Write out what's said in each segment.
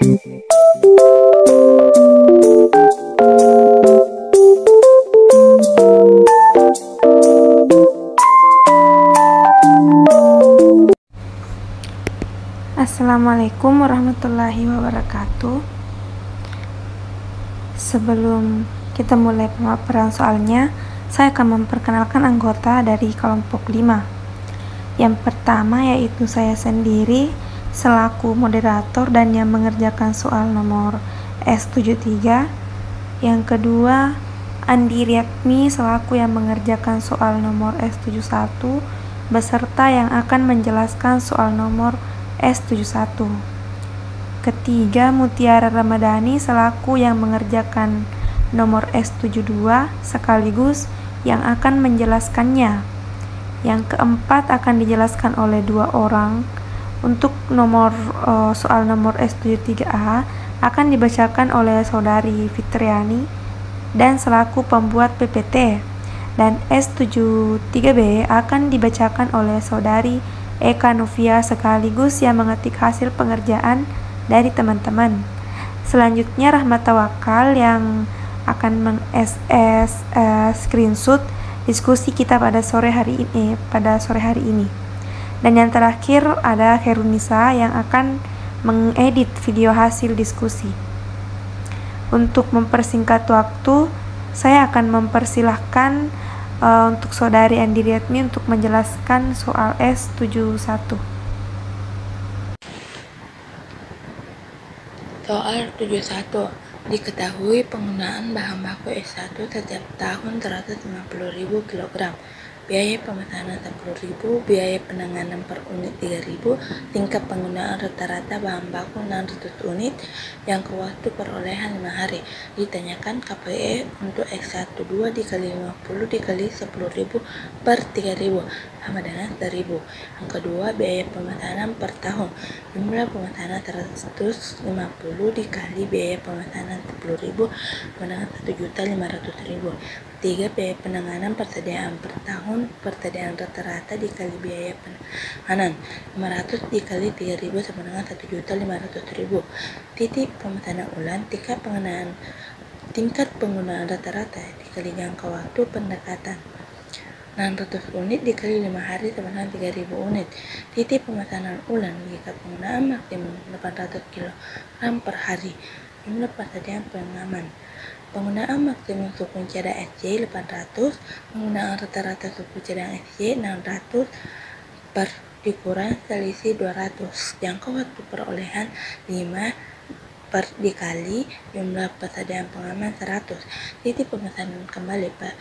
Assalamualaikum warahmatullahi wabarakatuh. Sebelum kita mulai pemaparan soalnya, saya akan memperkenalkan anggota dari kelompok 5. Yang pertama yaitu saya sendiri selaku moderator dan yang mengerjakan soal nomor S73. Yang kedua, Andi Riatmi selaku yang mengerjakan soal nomor S71 beserta yang akan menjelaskan soal nomor S71. Ketiga, Mutiara Ramadhani selaku yang mengerjakan nomor S72 sekaligus yang akan menjelaskannya. Yang keempat akan dijelaskan oleh 2 orang. Untuk soal nomor S73A akan dibacakan oleh saudari Fitriani dan selaku pembuat PPT, dan S73B akan dibacakan oleh saudari Eka Novia sekaligus yang mengetik hasil pengerjaan dari teman-teman. Selanjutnya Rahmat Tawakal yang akan meng-SS screenshot diskusi kita pada sore hari ini. Dan yang terakhir ada Herunisa yang akan mengedit video hasil diskusi. Untuk mempersingkat waktu, saya akan mempersilahkan untuk saudari Andi Riatmi untuk menjelaskan soal S71. Soal 71. Diketahui penggunaan bahan baku S1 setiap tahun 150.000 kg. Biaya pemesanan 10.000, biaya penanganan per unit 3.000, tingkat penggunaan rata-rata bahan baku 600 unit, jangka waktu perolehan 5 hari. Ditanyakan KPE untuk X12 dikali 50 dikali 10.000 per 3.000 sama dengan 1.000. Yang kedua, biaya pemesanan per tahun. Jumlah pemesanan 150 dikali biaya pemesanan 10.000 sama dengan 1.500.000. Ketiga, biaya penanganan persediaan per tahun, persediaan rata-rata dikali biaya penanganan 500 dikali 3.000 sama dengan 1.500.000. Titik pemesanan ulang, tingkat penggunaan rata-rata dikali jangka waktu pendekatan 600 unit dikali 5 hari sama dengan 3.000 unit. Titik pemesanan ulang jika penggunaan maksimum 800 kg per hari. Jumlah persediaan pengaman. Penggunaan maksimum suku cadang SC 800, penggunaan rata-rata suku cadang SC 600 per dikurang selisih 200. Jangka waktu perolehan 5 per dikali jumlah persediaan pengaman 100. Titik pemesanan kembali per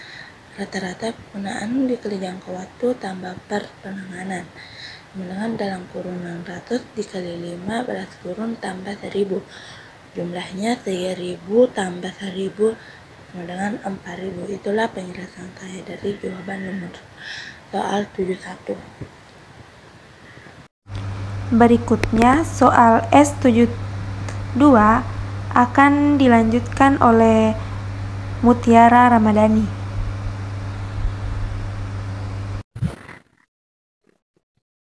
rata-rata penggunaan dikali jangka waktu tambah per penanganan. Penanganan dalam kurun 600 dikali 5 belas kurun tambah 1.000. Jumlahnya 3.000 tambah 1.000 sama dengan 4.000. Itulah penjelasan saya dari jawaban nomor soal 71. Berikutnya soal S72 akan dilanjutkan oleh Mutiara Ramadhani.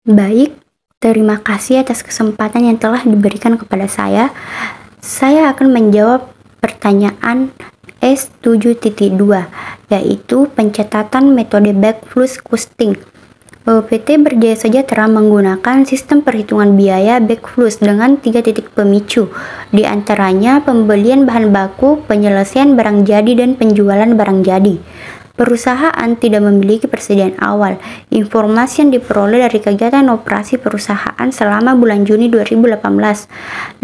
Baik, terima kasih atas kesempatan yang telah diberikan kepada saya. Saya akan menjawab pertanyaan S7.2, yaitu pencatatan metode backflow costing. PT Berjaya Sejahtera menggunakan sistem perhitungan biaya backflow dengan 3 titik pemicu, di antaranya pembelian bahan baku, penyelesaian barang jadi, dan penjualan barang jadi. Perusahaan tidak memiliki persediaan awal. Informasi yang diperoleh dari kegiatan operasi perusahaan selama bulan Juni 2018.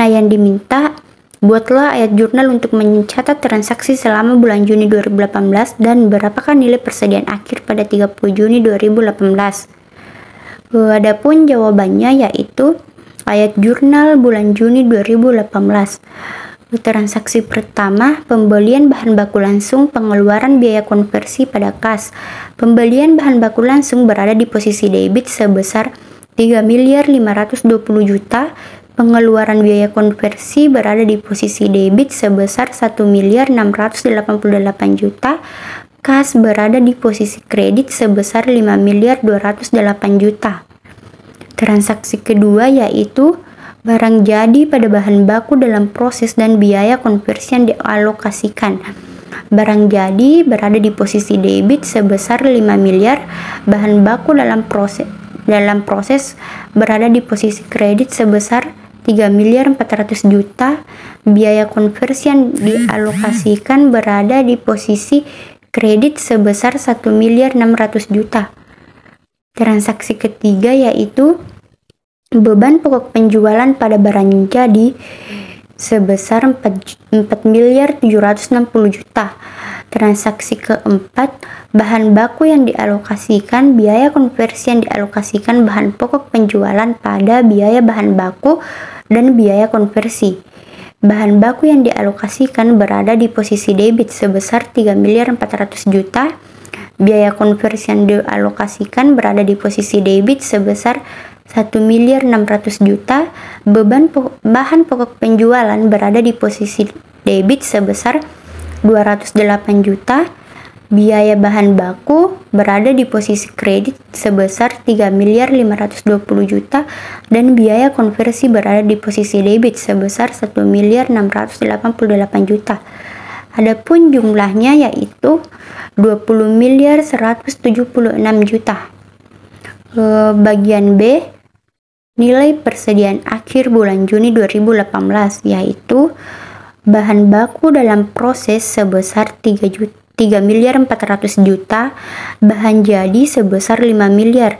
Nah, yang diminta, buatlah ayat jurnal untuk mencatat transaksi selama bulan Juni 2018 dan berapakah nilai persediaan akhir pada 30 Juni 2018. Adapun jawabannya yaitu ayat jurnal bulan Juni 2018. Transaksi pertama, pembelian bahan baku langsung, pengeluaran biaya konversi pada kas. Pembelian bahan baku langsung berada di posisi debit sebesar 3.520.000.000. Pengeluaran biaya konversi berada di posisi debit sebesar 1.688.000.000. Kas berada di posisi kredit sebesar 5.208.000.000. Transaksi kedua yaitu Barang jadi pada bahan baku dalam proses dan biaya konversi yang dialokasikan. Barang jadi berada di posisi debit sebesar 5 miliar, bahan baku dalam proses berada di posisi kredit sebesar 3 miliar 400 juta, biaya konversi yang dialokasikan berada di posisi kredit sebesar 1 miliar 600 juta. Transaksi ketiga yaitu beban pokok penjualan pada barang jadi sebesar 4 miliar 760 juta. Transaksi keempat, bahan baku yang dialokasikan, biaya konversi yang dialokasikan bahan pokok penjualan pada biaya bahan baku dan biaya konversi. Bahan baku yang dialokasikan berada di posisi debit sebesar 3 miliar 400 juta. Biaya konversi yang dialokasikan berada di posisi debit sebesar 1 miliar 600 juta. Bahan pokok penjualan berada di posisi debit sebesar 208 juta. Biaya bahan baku berada di posisi kredit sebesar 3 miliar 520 juta dan biaya konversi berada di posisi debit sebesar 1 miliar 688 juta. Adapun jumlahnya yaitu 20 miliar 176 juta. Bagian B, nilai persediaan akhir bulan Juni 2018 yaitu bahan baku dalam proses sebesar 3 miliar 400 juta, bahan jadi sebesar 5 miliar.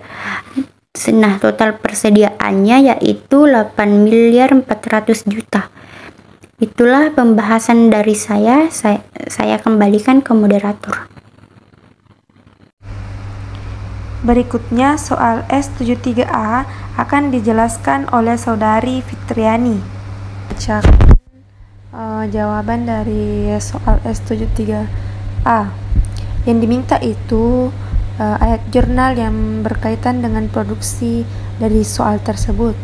Nah, total persediaannya yaitu 8 miliar 400 juta. Itulah pembahasan dari saya kembalikan ke moderator. Berikutnya soal S73A akan dijelaskan oleh Saudari Fitriani. Jawaban dari soal S73A. Yang diminta itu ayat jurnal yang berkaitan dengan produksi dari soal tersebut.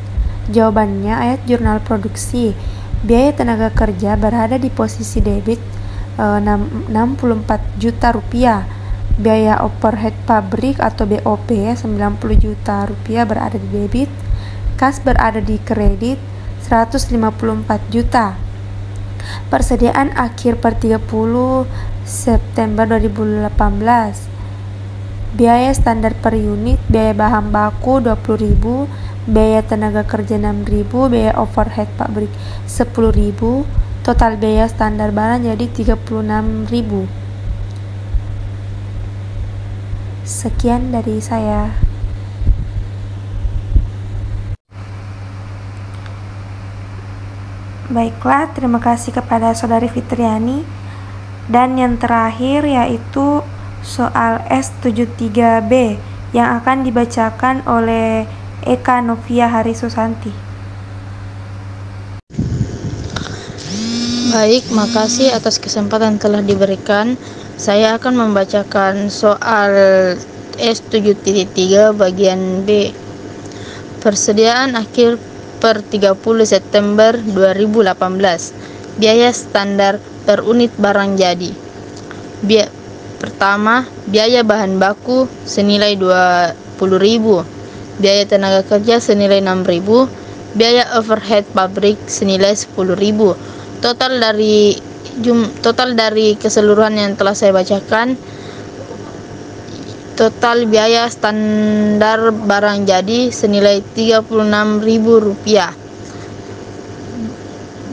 Jawabannya ayat jurnal produksi. Biaya tenaga kerja berada di posisi debit 64 juta rupiah. Biaya overhead pabrik atau BOP 90 juta rupiah berada di debit. Kas berada di kredit 154 juta. Persediaan akhir per 30 September 2018. Biaya standar per unit, biaya bahan baku 20.000, biaya tenaga kerja 6.000, biaya overhead pabrik 10.000, total biaya standar barang jadi 36.000. Sekian dari saya. Baiklah, terima kasih kepada Saudari Fitriani. Dan yang terakhir yaitu soal S73B yang akan dibacakan oleh Eka Novia Hari Susanti. Baik, makasih atas kesempatan telah diberikan. Saya akan membacakan soal S7.3 bagian B. Persediaan akhir per 30 September 2018. Biaya standar per unit barang jadi. Pertama, biaya bahan baku senilai 20.000, biaya tenaga kerja senilai 6.000, biaya overhead pabrik senilai 10.000. Total dari keseluruhan yang telah saya bacakan, total biaya standar barang jadi senilai Rp36.000.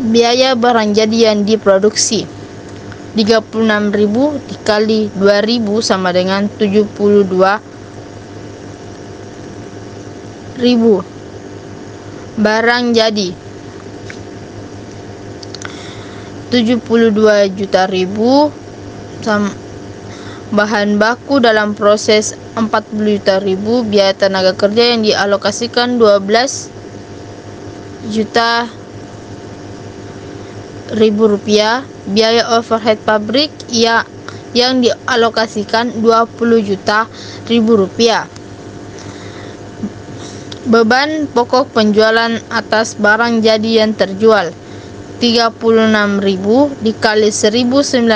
Biaya barang jadi yang diproduksi 36.000 dikali 2.000 sama dengan 72.000. Barang jadi 72 juta ribu, bahan baku dalam proses 40 juta ribu, biaya tenaga kerja yang dialokasikan 12 juta ribu rupiah, biaya overhead pabrik yang dialokasikan 20 juta ribu rupiah. Beban pokok penjualan atas barang jadi yang terjual 36.000 dikali 1.900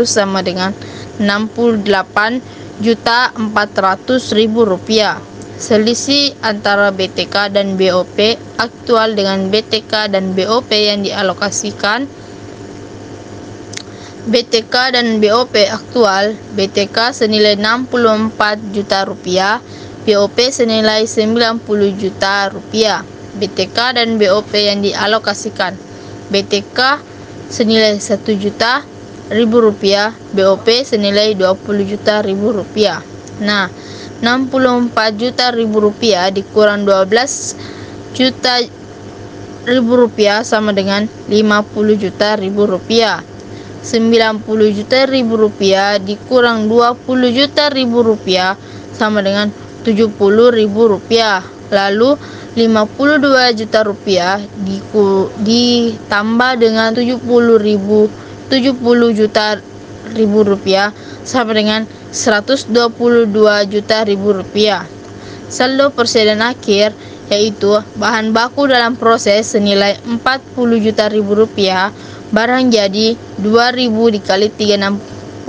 sama dengan 68.400.000 rupiah. Selisih antara BTK dan BOP aktual dengan BTK dan BOP yang dialokasikan. BTK dan BOP aktual, BTK senilai 64 juta rupiah, BOP senilai 90 juta rupiah. BTK dan BOP yang dialokasikan, BTK senilai 1 juta rupiah, BOP senilai 20 juta rupiah. Nah, 64 juta rupiah dikurang 12 juta rupiah sama dengan 50 juta rupiah. 90 juta rupiah dikurang 20 juta rupiah sama dengan 70 rupiah. Lalu 52 juta rupiah ditambah dengan 70 juta rupiah sama dengan 122 juta rupiah. Saldo persediaan akhir yaitu bahan baku dalam proses senilai 40 juta rupiah, barang jadi 2.000 dikali 36.000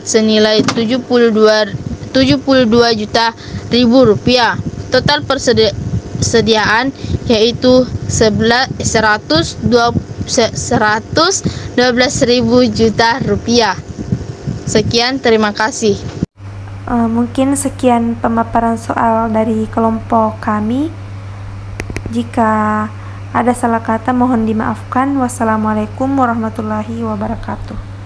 senilai 72 juta rupiah. Total persediaan yaitu 112.000 juta rupiah. Sekian, terima kasih. Mungkin sekian pemaparan soal dari kelompok kami. Jika ada salah kata mohon dimaafkan. Wassalamualaikum warahmatullahi wabarakatuh.